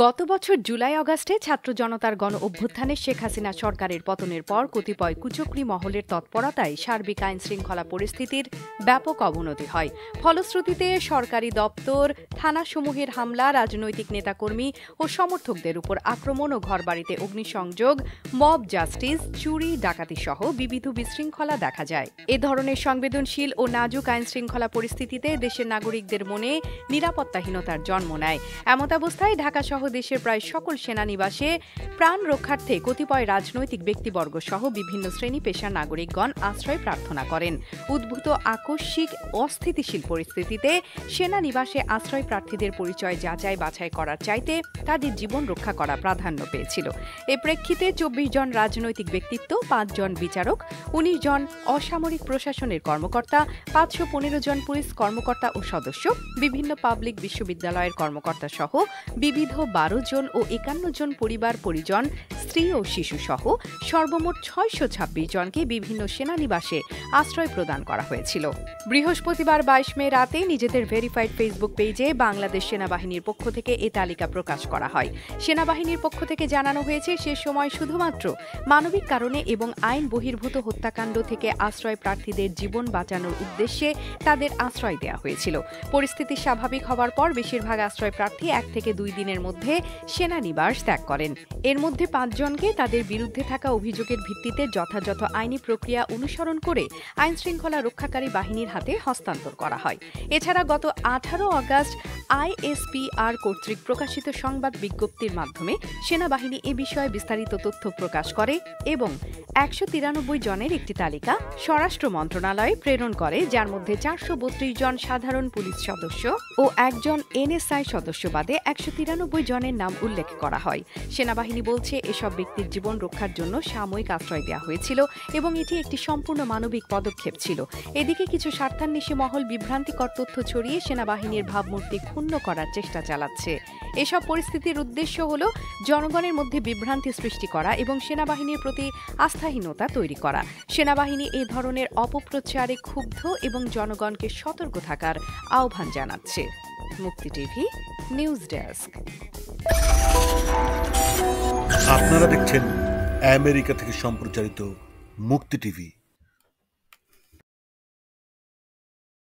গত বছর জুলাই আগস্টে ছাত্র জনতার গণ অভ্যুত্থানে শেখ হাসিনা সরকারের পতনের পর কতিপয় কুচক্রী মহলের তৎপরতায় সার্বিক আইন শৃঙ্খলা পরিস্থিতির ব্যাপক অবনতি হয়। ফলশ্রুতিতে সরকারি দপ্তর, থানাসমূহের হামলা, রাজনৈতিক নেতাকর্মী ও সমর্থকদের উপর আক্রমণ ও ঘরবাড়িতে অগ্নিসংযোগ, মব জাস্টিস, চুরি, ডাকাতি সহ বিবিধ বিশৃঙ্খলা দেখা যায়। এ ধরনের সংবেদনশীল ও নাজুক আইন শৃঙ্খলা পরিস্থিতিতে দেশের নাগরিকদের মনে নিরাপত্তাহীনতার জন্ম নেয়। এমতাবস্থায় ঢাকা সহ দেশের প্রায় সকল সেনানিবাসে প্রাণ রক্ষার্থে কতিপয় রাজনৈতিক ব্যক্তিবর্গ সহ বিভিন্ন শ্রেণী পেশার নাগরিকগণ আশ্রয় প্রার্থনা করেন। উদ্ভূত আকস্মিক অস্থিতিশীল পরিস্থিতিতে সেনানিবাসে আশ্রয় প্রার্থীদের পরিচয় যাচাই বাছাই করার চাইতে তাদের জীবন রক্ষা করা প্রাধান্য পেয়েছিল। এ প্রেক্ষিতে ২৪ জন রাজনৈতিক ব্যক্তিত্ব, ৫ জন বিচারক, ১৯ জন অসামরিক প্রশাসনের কর্মকর্তা, ৫১৫ জন পুলিশ কর্মকর্তা ও সদস্য, বিভিন্ন পাবলিক বিশ্ববিদ্যালয়ের কর্মকর্তা সহ বিবিধ ১২ জন ও ৫১ জন পরিবার পরিজন, স্ত্রী ও শিশু সহ সর্বমোট ৬২৬ জনকে বিভিন্ন সেনানিবাসে আশ্রয় প্রদান করা হয়েছিল। বৃহস্পতিবার ২২ মে রাতে নিজেদের ভেরিফাইড ফেসবুক পেজে বাংলাদেশ সেনাবাহিনীর পক্ষ থেকে এ তালিকা প্রকাশ করা হয়। সেনাবাহিনীর পক্ষ থেকে জানানো হয়েছে, সে সময় শুধুমাত্র মানবিক কারণে এবং আইন বহির্ভূত হত্যাকাণ্ড থেকে আশ্রয় প্রার্থীদের জীবন বাঁচানোর উদ্দেশ্যে তাদের আশ্রয় দেওয়া হয়েছিল। পরিস্থিতি স্বাভাবিক হওয়ার পর বেশিরভাগ আশ্রয় প্রার্থী ১ থেকে ২ দিনের মধ্যে সেনানিবাস ত্যাগ করেন। এর মধ্যে ৫ জনকে তাদের বিরুদ্ধে থাকা অভিযোগের ভিত্তিতে যথাযথ আইনি প্রক্রিয়া অনুসরণ করে আইন শৃঙ্খলা রক্ষাকারী বাহিনীর হাতে হস্তান্তর করা হয়। এছাড়া গত ১৮ আগস্ট আইএসপিআর কর্তৃক প্রকাশিত সংবাদ বিজ্ঞপ্তির মাধ্যমে সেনাবাহিনী এ বিষয়ে বিস্তারিত তথ্য প্রকাশ করে এবং ১৯৩ জনের একটি তালিকা স্বরাষ্ট্র মন্ত্রণালয়ে প্রেরণ করে, যার মধ্যে ৪৩২ জন সাধারণ পুলিশ সদস্য ও ১ জন এনএসআই সদস্য বাদে ১৯৩ জনের নাম উল্লেখ করা হয়। সেনাবাহিনী বলছে, এসব ব্যক্তির জীবন রক্ষার জন্য সাময়িক আশ্রয় দেওয়া হয়েছিল এবং এটি একটি সম্পূর্ণ মানবিক পদক্ষেপ ছিল। এদিকে কিছু স্বার্থান্বেষী মহল বিভ্রান্তিকর তথ্য ছড়িয়ে সেনাবাহিনীর ভাবমূর্তি ক্ষুণ্ণ করার চেষ্টা চালাচ্ছে। এসব পরিস্থিতির উদ্দেশ্য হল জনগণের মধ্যে বিভ্রান্তি সৃষ্টি করা এবং সেনাবাহিনীর প্রতি আস্থাহীনতা তৈরি করা। সেনাবাহিনী এই ধরনের অপপ্রচারে ক্ষুব্ধ এবং জনগণকে সতর্ক থাকার আহ্বান জানাচ্ছে। মুক্তি টিভি নিউজ ডেস্ক। আপনারা দেখছেন আমেরিকা থেকে সম্প্রচারিত মুক্তি টিভি।